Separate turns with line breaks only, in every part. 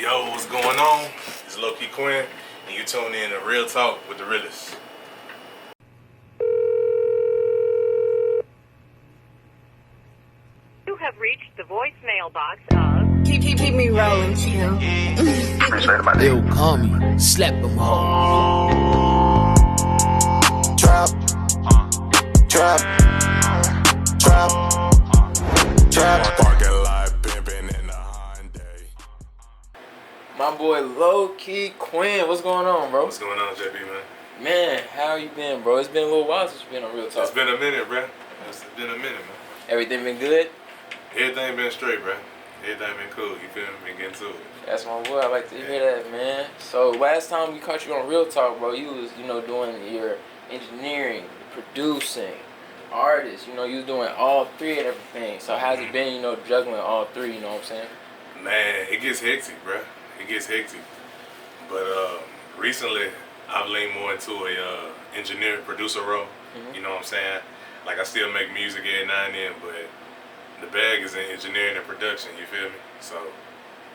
Yo, what's going on? It's LowKeyQuin, and you tune in to Real Talk with the Reelest.
You have reached the voicemail box of...
Keep me rolling, Q.
They'll call me, slap them all.
Drop.
Parking lot pimping in the Hyundai.
My boy LowKeyQuin, what's going on, bro?
What's going on, JB, man?
Man, how you been, bro? It's been a little while since you've been on Real Talk.
It's been a minute, bro. It's been a minute, man.
Everything been good?
Everything been straight, bro. Everything been cool. You feel me? Been getting to it.
That's my boy. I like to hear that, man. So last time we caught you on Real Talk, bro, you was, doing your engineering, producing, artist. You was doing all three of everything. So how's it been, juggling all three? You know what I'm saying?
Man, it gets hectic, bro. It gets hectic. But recently, I've leaned more into a engineer producer role.
Mm-hmm.
You know what I'm saying? Like, I still make music every now and then, but the bag is in engineering and production. You feel me? So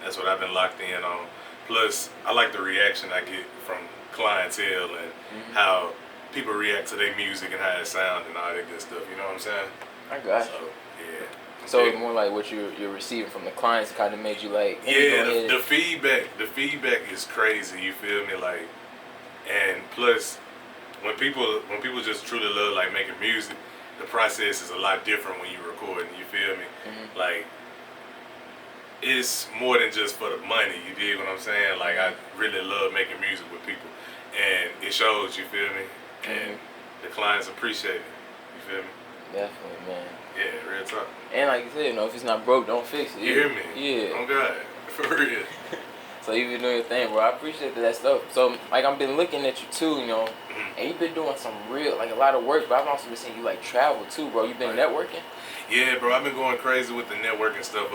that's what I've been locked in on. Plus, I like the reaction I get from clientele and how people react to their music and how it sounds and all that good stuff. You know what I'm saying?
I got you.
So, yeah.
So it's more like what you're receiving from the clients kind of made you like,
yeah, the feedback is crazy. You feel me? Like, and plus, when people just truly love like making music, the process is a lot different when you recording. You feel me?
Mm-hmm.
Like, it's more than just for the money. You dig what I'm saying? Like, I really love making music with people, and it shows. You feel me? And the clients appreciate it. You feel me?
Definitely, man.
Yeah, real talk.
And like you said, if it's not broke, don't fix it.
You hear me?
Yeah.
Oh God, for real.
So you've been doing your thing, bro. I appreciate that stuff. So like I've been looking at you too, and you've been doing some real, like a lot of work. But I've also been seeing you like travel too, bro. You've been networking.
Yeah, bro. I've been going crazy with the networking stuff.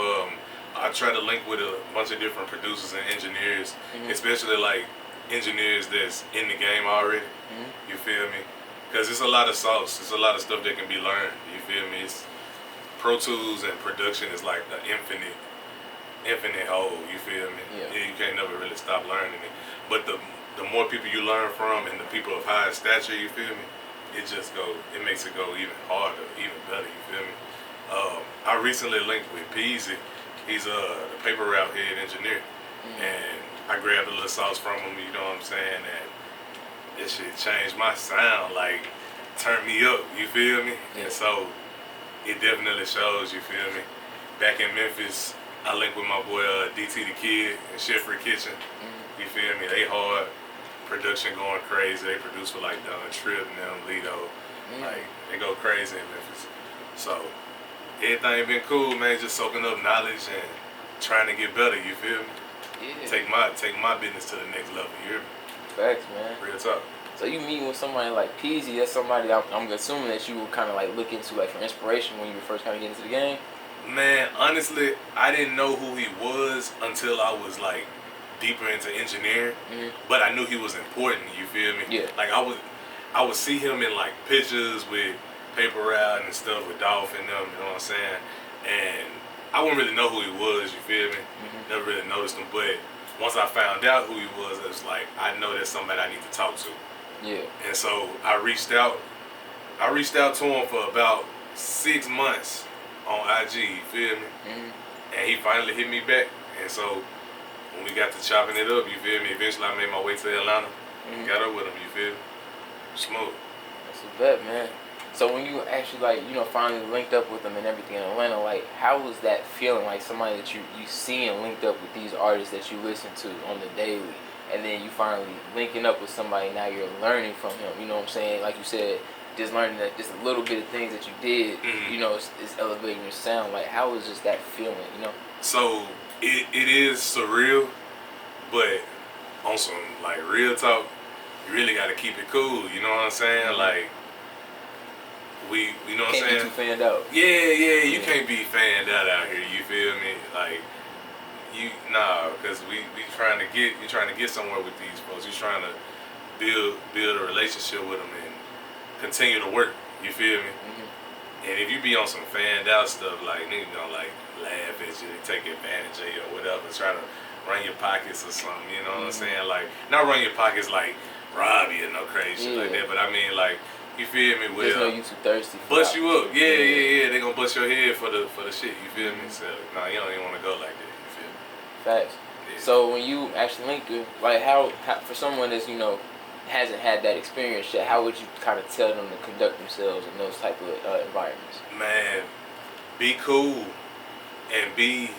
I try to link with a bunch of different producers and engineers, especially like engineers that's in the game already. You feel me? Because it's a lot of sauce. It's a lot of stuff that can be learned. You feel me? It's Pro Tools and production is like the infinite whole. You feel me?
Yeah.
You can't never really stop learning it. But the more people you learn from and the people of high stature, you feel me? It makes it go even harder, even better. You feel me? I recently linked with Peasy. He's the paper route head engineer, and I grabbed a little sauce from him. You know what I'm saying? And this shit changed my sound, like turned me up. You feel me?
Yeah.
And so it definitely shows. You feel me? Back in Memphis, I linked with my boy DT the Kid and Sheffrey Kitchen. You feel me? They hard. Production going crazy. They produce for like Don Tripp and them, Lido. Like, they go crazy in Memphis. So everything been cool, man. Just soaking up knowledge and trying to get better. You feel me?
Yeah.
Take my business to the next level. You hear me?
Facts, man.
Real talk.
So you meeting with somebody like Peasy? That's somebody I'm assuming that you would kind of like look into like for inspiration when you were first kind of getting into the game.
Man, honestly, I didn't know who he was until I was like deeper into engineering. But I knew he was important. You feel me?
Yeah.
Like I would see him in like pictures with Paper Route and stuff with Dolph and them. You know what I'm saying? And I wouldn't really know who he was. You feel me? Never really noticed him. But once I found out who he was, it was like I know that's somebody I need to talk to.
Yeah.
And so I reached out to him for about 6 months on IG, you feel me? And he finally hit me back. And so when we got to chopping it up, you feel me? Eventually I made my way to Atlanta. Got up with him, you feel me? Smooth.
That's a bet, man. So when you actually like, finally linked up with them and everything in Atlanta, like how was that feeling? Like somebody that you see and linked up with these artists that you listen to on the daily, and then you finally linking up with somebody, now you're learning from him, you know what I'm saying? Like you said, just learning that just a little bit of things that you did, is elevating your sound. Like how was just that feeling,
So it is surreal, but on some like real talk, you really gotta keep it cool, you know what I'm saying? Like you know what I'm saying?
Can't be too fanned out.
Yeah, you can't be fanned out here, you feel me? Like because you're trying to get somewhere with these folks. You're trying to build a relationship with them and continue to work. You feel me? And if you be on some fanned out stuff, like nigga, like laugh at you, they take advantage of you or whatever, try to run your pockets or something, you know what I'm saying? Like, not run your pockets like rob you or no crazy shit like that, but I mean, like, you feel me?
Just know you too thirsty.
Bust you up. Yeah. They gonna bust your head for the shit, you feel me? So, nah, you don't even want to go like that, you feel me?
Facts.
Yeah.
So when you actually link it, like how for someone that's, you know, hasn't had that experience yet, how would you kind of tell them to conduct themselves in those type of environments?
Man, be cool and be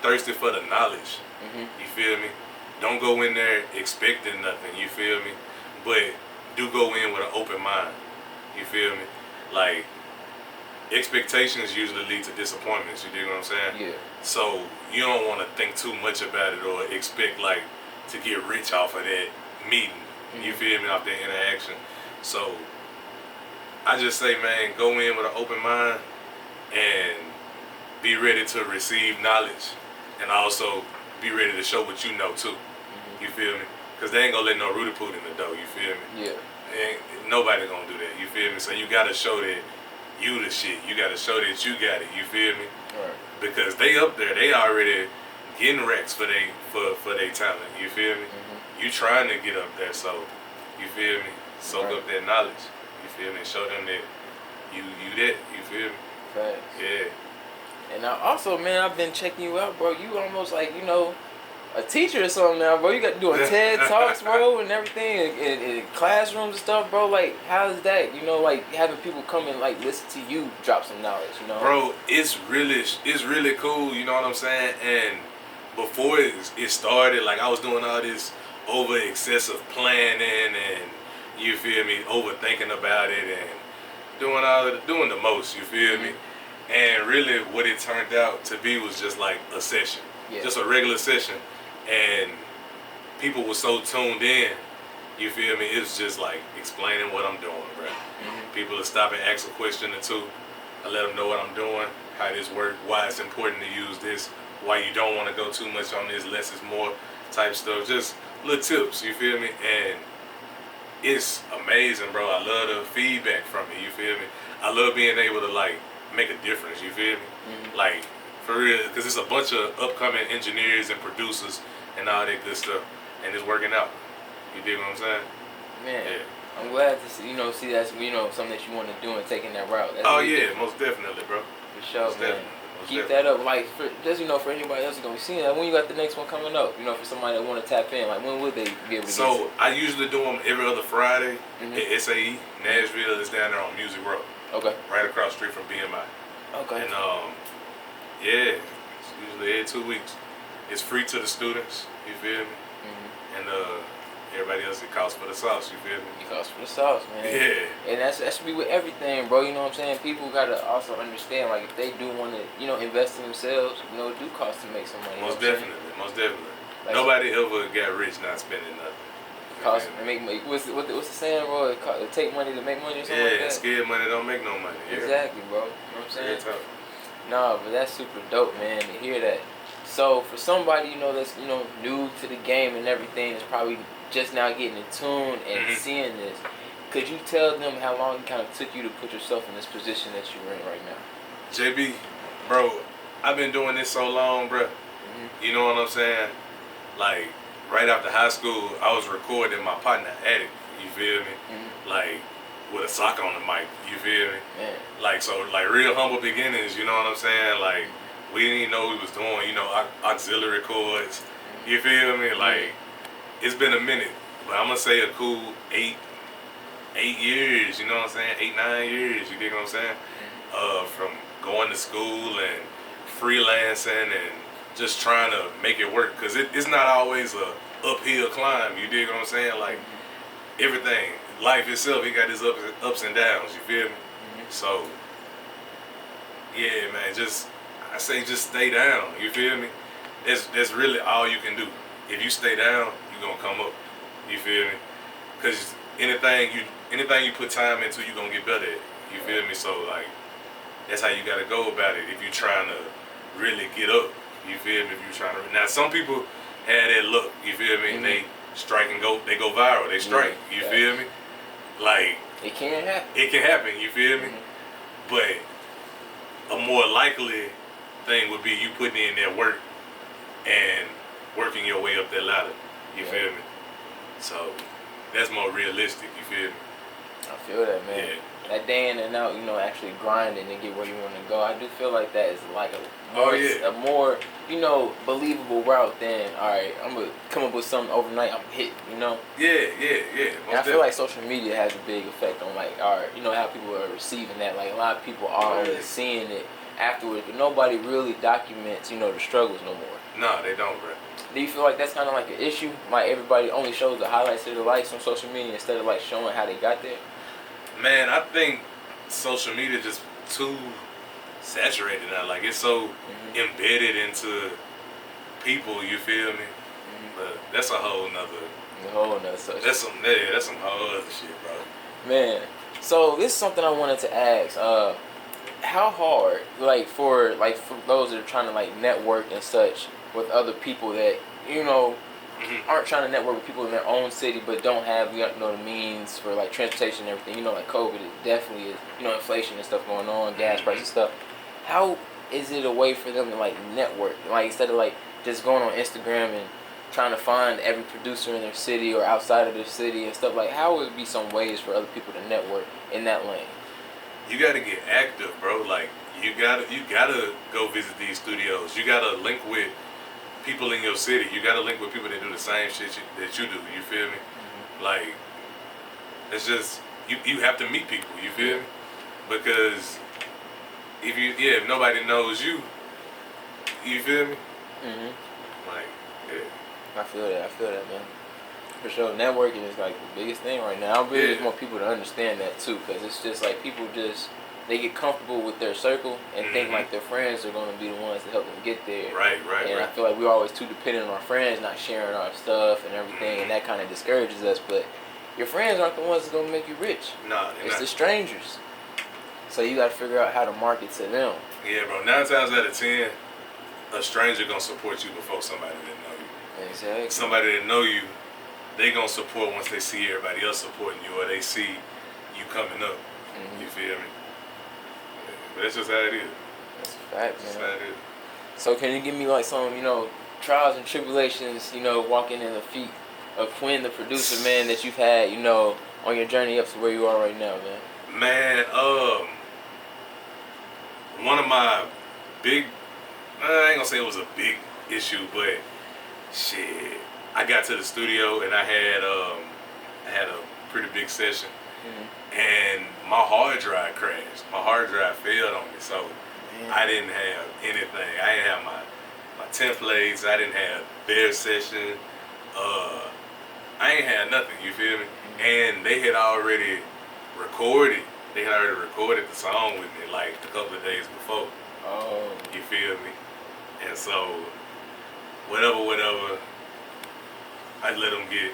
thirsty for the knowledge. You feel me? Don't go in there expecting nothing, you feel me? But do go in with an open mind, you feel me? Like, expectations usually lead to disappointments, you dig what I'm saying?
Yeah.
So you don't want to think too much about it or expect like to get rich off of that meeting, you feel me, off that interaction. So I just say, man, go in with an open mind and be ready to receive knowledge, and also be ready to show what you know too. You feel me? Because they ain't gonna let no Rudy Poot in the door, you feel me?
Yeah.
Ain't nobody gonna do that, you feel me? So you gotta show that you the shit. You gotta show that you got it, you feel me?
Right.
Because they up there, they already getting racks for they talent, you feel me? You trying to get up there, so you feel me? Soak up that knowledge, you feel me? Show them that you that, you feel me?
Facts.
Yeah.
And now also, man, I've been checking you out, bro. You almost like, you know, a teacher or something now, bro. You got doing TED Talks, bro, and everything in classrooms and stuff, bro. Like, how's that? You know, like having people come and like listen to you drop some knowledge, you know?
Bro, it's really cool, you know what I'm saying? And before it started, like I was doing all this over excessive planning and, you feel me, overthinking about it and doing the most, you feel me? And really what it turned out to be was just like a session. Just a regular session. And people were so tuned in, you feel me? It's just like explaining what I'm doing, bro. People will stop and ask a question or two. I let them know what I'm doing, how this works, why it's important to use this, why you don't want to go too much on this, less is more type stuff. Just little tips, you feel me? And it's amazing, bro. I love the feedback from it, you feel me? I love being able to like make a difference, you feel me? Like, for real, because it's a bunch of upcoming engineers and producers and all that good stuff, and it's working out. You dig what I'm saying?
Man,
yeah.
I'm glad to see, see that's, something that you want to do and taking that route. That's
Most definitely, bro.
For sure,
most
man. Keep that up, like, for anybody else who's going to be seeing that, when you got the next one coming up, for somebody that want to tap in, like, when would they be able to get to it?
I usually do them every other Friday at SAE. Nashville is down there on Music Row. Okay. Right across the street from BMI.
Okay.
And, yeah, it's usually every 2 weeks. It's free to the students, you feel me? And everybody else, it costs for the sauce, you feel me?
It costs for the sauce, man.
Yeah.
And that should be with everything, bro. You know what I'm saying? People gotta also understand, like, if they do want to, invest in themselves, it do cost to make some money.
Most definitely. Like, nobody ever got rich not spending nothing.
Cost to make money. What's the saying, bro? It take money to make money or something like that?
Yeah, scared money don't make no money. Yeah.
Exactly, bro. You know what I'm saying?
Tough.
Nah, but that's super dope, man, to hear that. So for somebody, that's, new to the game and everything, that's probably just now getting in tune and seeing this, could you tell them how long it kind of took you to put yourself in this position that you're in right now?
JB, bro, I've been doing this so long, bro. You know what I'm saying? Like, right after high school, I was recording my partner Attic, you feel me? Like, with a sock on the mic, you feel me?
Man.
Like, so, like, real humble beginnings, you know what I'm saying? Like, we didn't even know we was doing, auxiliary chords, you feel me? Like, it's been a minute, but I'm gonna say a cool 8 years, you know what I'm saying? 8, 9 years, you dig what I'm saying? From going to school and freelancing and just trying to make it work, because it's not always a uphill climb, you dig what I'm saying? Like, everything, life itself, it got its ups and downs, you feel me? So, yeah, man, I say just stay down, you feel me? That's really all you can do. If you stay down, you're gonna come up, you feel me? Because anything you put time into, you're gonna get better at it, you feel me? So, like, that's how you gotta go about it if you're trying to really get up, you feel me? If you're trying to, now some people have that look, you feel me? And they strike and they go viral, they strike, you feel me? Like,
it can happen.
It can happen, you feel me? But a more likely thing would be you putting in that work and working your way up that ladder. You feel me? So that's more realistic. You feel me?
I feel that, man.
Yeah.
That day in and out, actually grinding and get where you want to go. I do feel like that is like a more, believable route than, all right, I'm going to come up with something overnight, I'm hitting,
Yeah.
And I feel like social media has a big effect on, like, all right, how people are receiving that. Like, a lot of people are only seeing it afterwards, but nobody really documents, the struggles no more.
No, they don't, bro.
Do you feel like that's kind of like an issue? Like, everybody only shows the highlights of their lives on social media instead of, like, showing how they got there?
Man, I think social media just too saturated now. Like, it's so embedded into people, you feel me? But that's a whole nother subject. That's some whole other shit, bro.
Man, so this is something I wanted to ask. How hard, for those that are trying to, like, network and such with other people that, aren't trying to network with people in their own city but don't have the means for, like, transportation and everything, like COVID, it definitely is, inflation and stuff going on, gas prices and stuff. How is it a way for them to, like, network, like, instead of, like, just going on Instagram and trying to find every producer in their city or outside of their city and stuff? Like, how would be some ways for other people to network in that lane?
You gotta get active, bro. Like, you gotta go visit these studios. You gotta link with people in your city. You gotta link with people that do the same shit that you do. You feel me? Like, it's just you have to meet people. You feel me? Because if nobody knows you, you feel me? Like, yeah.
I feel that, man. For sure, networking is, like, the biggest thing right now. I really just want people to understand that too, because it's just like people they get comfortable with their circle and think like their friends are going to be the ones to help them get there.
Right.
And I feel like we're always too dependent on our friends not sharing our stuff and everything, and that kind of discourages us. But your friends aren't the ones that's going to make you rich.
Nah,
it's the strangers. So you got to figure out how to market to them.
Yeah, bro. 9 times out of 10, a stranger gonna support you before somebody that know you.
Exactly.
Somebody that know you, they gonna support once they see everybody else supporting you or they see you coming up. You feel me? But that's just how it is.
That's a fact, man.
That's how it is.
So can you give me, like, some, trials and tribulations, walking in the feet of Quinn, the producer, man, that you've had, on your journey up to where you are right now, man?
Man, one of my big, I ain't gonna say it was a big issue, but shit, I got to the studio and I had a pretty big session, and my hard drive crashed. My hard drive failed on me, so I didn't have anything. I didn't have my templates. I didn't have their session. I ain't had nothing. You feel me? And they had already recorded. They had already recorded the song with me like a couple of days before.
Oh.
You feel me? And so, whatever, I let them get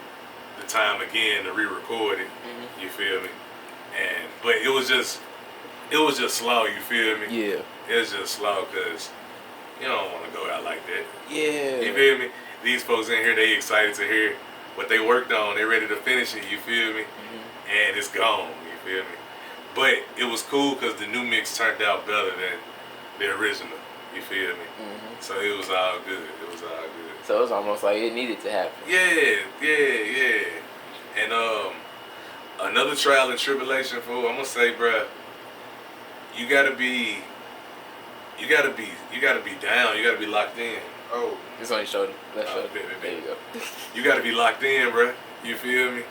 the time again to re-record it. You feel me? But it was just slow. You feel me?
Yeah.
It was just slow because you don't want to go out like that.
Yeah.
You feel me? These folks in here, they excited to hear what they worked on. They ready to finish it. You feel me? And it's gone. You feel me? But it was cool because the new mix turned out better than the original. You feel me? So it was all good. It was all good.
So it was almost like it needed to happen.
Yeah. And another trial and tribulation for, I'm gonna say, bruh, you gotta be down. You gotta be locked in. Oh,
it's on your shoulder. Left shoulder.
Baby.
There you go.
You gotta be locked in, bruh. You feel me?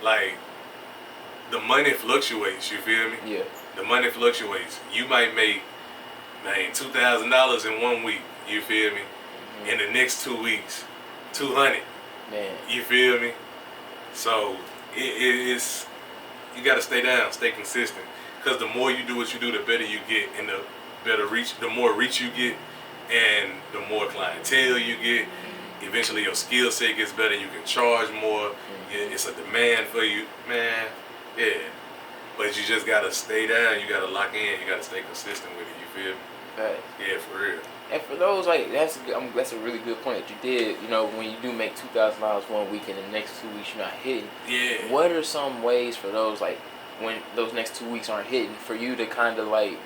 Like, the money fluctuates. You feel me?
Yeah.
The money fluctuates. You might make, man, $2,000 in 1 week. You feel me? In the next 2 weeks, 200.
Man.
You feel me? So it's you gotta stay down, stay consistent. Because the more you do what you do, the better you get, and the better reach, the more reach you get, and the more clientele you get. Eventually, your skill set gets better. You can charge more. It's a demand for you, man. Yeah. But you just gotta stay down. You gotta lock in. You gotta stay consistent with it. You feel me?
Right.
Yeah, for real.
And for those, like, that's a really good point that you did. When you do make $2,000 1 week and the next 2 weeks you're not hitting.
Yeah.
What are some ways for those, like, when those next 2 weeks aren't hitting, for you to kind of, like,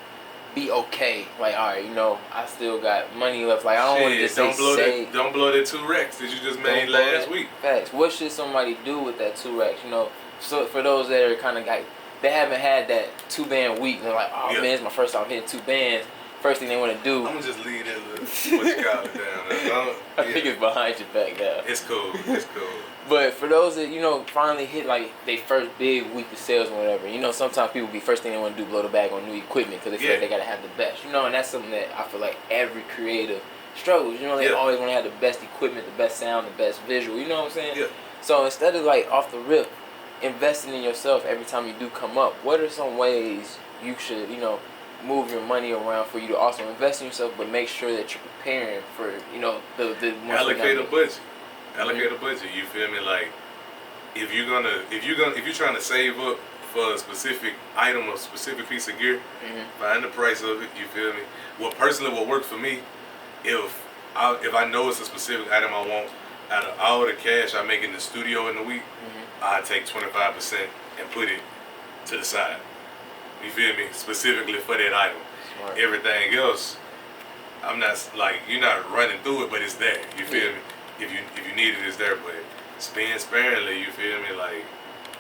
be okay. Like, all right, you know, I still got money left. Like, I don't want to just
don't blow
say
don't blow that 2 racks that you just made last week.
Facts. What should somebody do with that 2 racks? You know, so for those that are kind of like, they haven't had that 2-band week. They're like, oh man, it's my first time hitting 2 bands. First thing they want to do.
I'm gonna just leave that little what you call it down.
I think it's behind your back now.
It's cool. It's cool.
But for those that, you know, finally hit like their first big week of sales or whatever, you know, sometimes people be first thing they want to do blow the bag on new equipment because they feel like they gotta have the best, you know, and that's something that I feel like every creative struggles. You know, they always want to have the best equipment, the best sound, the best visual. You know what I'm saying?
Yeah.
So instead of like off the rip, investing in yourself every time you do come up, what are some ways you should, you know, move your money around for you to also invest in yourself, but make sure that you're preparing for, you know, the
allocate a budget. Allocate a budget. You feel me? Like if you're trying to save up for a specific item or specific piece of gear, find the price of it. You feel me? Well, personally, what works for me, if I know it's a specific item I want, out of all the cash I make in the studio in the week, I take 25% and put it to the side. You feel me? Specifically for that item.
Smart.
Everything else, I'm not like, you're not running through it, but it's there. You feel me? If you need it, it's there. But spend sparingly. You feel me? Like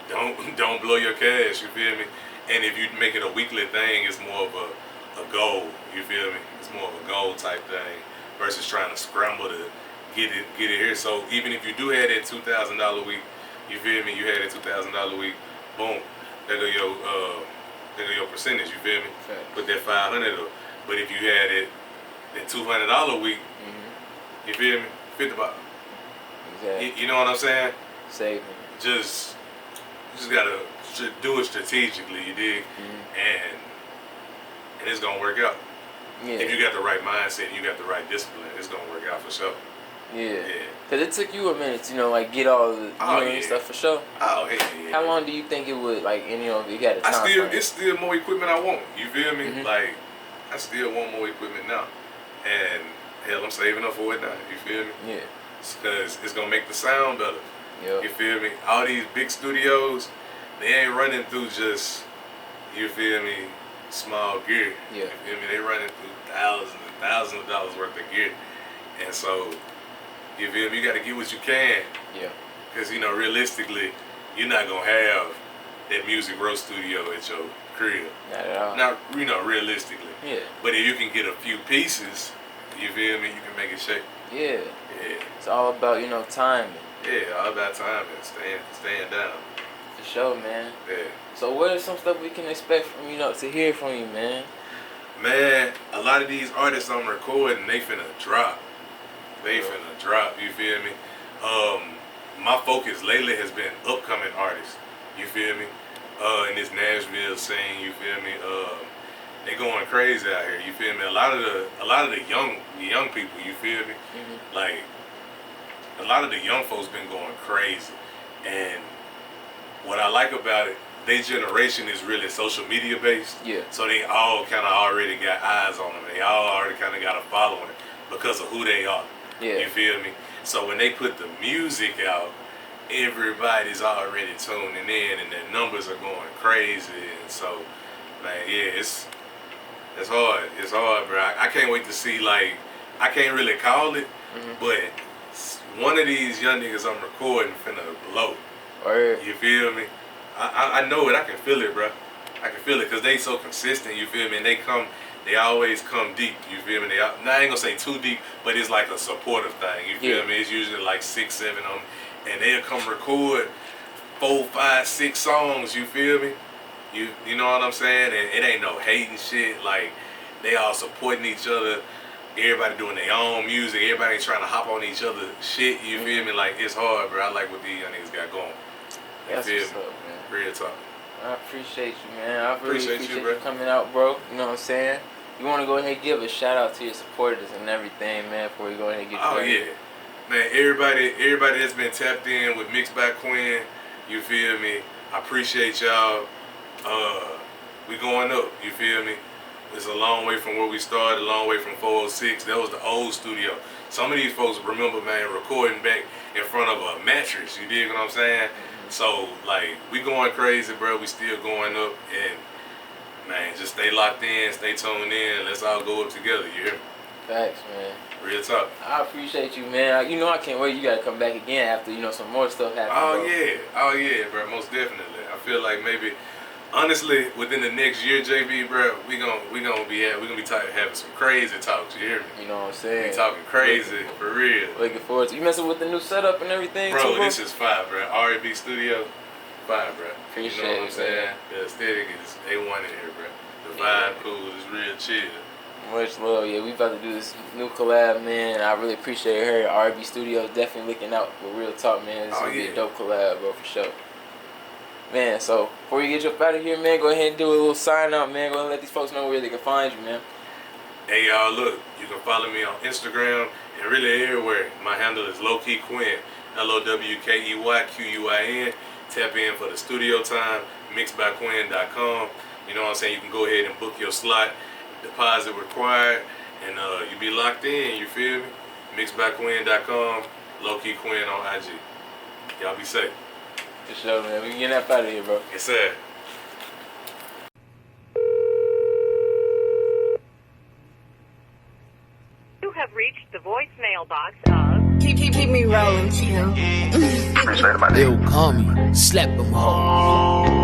don't blow your cash. You feel me? And if you make it a weekly thing, it's more of a goal. You feel me? It's more of a goal type thing versus trying to scramble to get it here. So even if you do have that $2,000 week, you feel me? You had that $2,000 week. Boom. There go your percentage. You feel me?
Okay.
Put that 500 up. But if you had it that $200 week, you feel me? $50.
Exactly.
You know what I'm saying?
Saving.
You just gotta do it strategically. You dig? And it's gonna work out.
Yeah.
If you got the right mindset, you got the right discipline, it's gonna work out for sure.
Yeah. Cause it took you a minute to, you know, like get all the stuff for sure.
Oh yeah.
How long do you think it would, like, and, you know, if you got a time frame?
It's still more equipment I want. You feel me? Like I still want more equipment now, and hell, I'm saving up for it now. You feel me?
Yeah.
Because it's gonna make the sound better.
Yep.
You feel me? All these big studios, they ain't running through just, you feel me, small gear.
Yeah.
You feel me? They running through thousands and thousands of dollars worth of gear, and so you feel me? You got to get what you can.
Yeah.
Because, you know, realistically, you're not gonna have that music roast studio at your crib.
Not at all.
Not, you know, realistically.
Yeah.
But if you can get a few pieces, you feel me? You can make it shake.
Yeah.
Yeah.
It's all about, you know, timing.
Yeah, all about time and staying down.
For sure, man.
Yeah.
So what is some stuff we can expect from, you know, to hear from you, man?
Man, a lot of these artists I'm recording, they finna drop. They finna drop, you feel me? My focus lately has been upcoming artists, you feel me? In this Nashville scene, you feel me? They going crazy out here, you feel me? A lot of the young people, you feel me? Like a lot of the young folks been going crazy, and what I like about it, their generation is really social media based.
Yeah.
So they all kind of already got eyes on them. They all already kind of got a following because of who they are.
Yeah.
You feel me? So when they put the music out, everybody's already tuning in, and their numbers are going crazy. And so, man, yeah, it's hard. It's hard, bro. I can't wait to see. Like, I can't really call it, but one of these young niggas I'm recording finna blow.
Or
You feel me? I know it. I can feel it, bro. I can feel it because they so consistent. You feel me? And they always come deep. You feel me? Now, I ain't gonna say too deep, but it's like a supportive thing. You feel me? It's usually like 6, 7 of them, and they'll come record 4, 5, 6 songs. You feel me? You know what I'm saying? And it ain't no hating shit. Like, they all supporting each other. Everybody doing their own music. Everybody ain't trying to hop on each other shit. You feel me? Like, it's hard, bro. I like what these young niggas got going.
that's
feel
what's
me?
up, man.
Real talk.
I appreciate you, man. I really appreciate
you, bro.
you coming out, bro. You know what I'm saying? You want to go ahead and give a shout out to your supporters and everything, man, before you go ahead and get
Oh,
ready?
yeah. Man, everybody that's been tapped in with Mixed by Quinn, you feel me? I appreciate y'all. We going up, you feel me? It's a long way from where we started, a long way from 406. That was the old studio. Some of these folks remember, man, recording back in front of a mattress. You dig what I'm saying? So, like, we going crazy, bro. We still going up. And, Man, just stay locked in, stay tuned in. Let's all go up together. You hear me?
Facts, man.
Real talk.
I appreciate you, man. You know I can't wait. You gotta come back again after some more stuff happens.
Oh yeah, bro. Most definitely. I feel like maybe, honestly, within the next year, JB, bro, we gonna be having some crazy talks. You hear me?
You know what I'm saying?
We talking crazy for real.
Looking forward to you messing with the new setup and everything.
Bro,
too,
this is fire, bro. R&B Studio, fire, bro.
Appreciate
you know what I'm
it,
saying?
man.
The aesthetic is A1 in here, bro. The vibe cool. It's real chill.
Much love. Yeah, we about to do this new collab, man. I really appreciate her. R&B Studio definitely looking out for real talk, man. This is gonna be a dope collab, bro, for sure. Man, so before you get you up out of here, man, go ahead and do a little sign out, man. Go ahead and let these folks know where they can find you, man.
Hey, y'all, look, you can follow me on Instagram and really everywhere. My handle is LowKeyQuin, LOWKEYQUIN. Tap in for the studio time, mixedbyquin.com. You know what I'm saying? You can go ahead and book your slot, deposit required, and you be locked in, you feel me? Mixedbyquin.com, LowKeyQuin on IG. Y'all be safe.
For sure, man. We getting up out of here, bro.
Yes, sir.
You have reached the voicemail box of...
Keep me rolling, Q.
They'll call me, slap them home.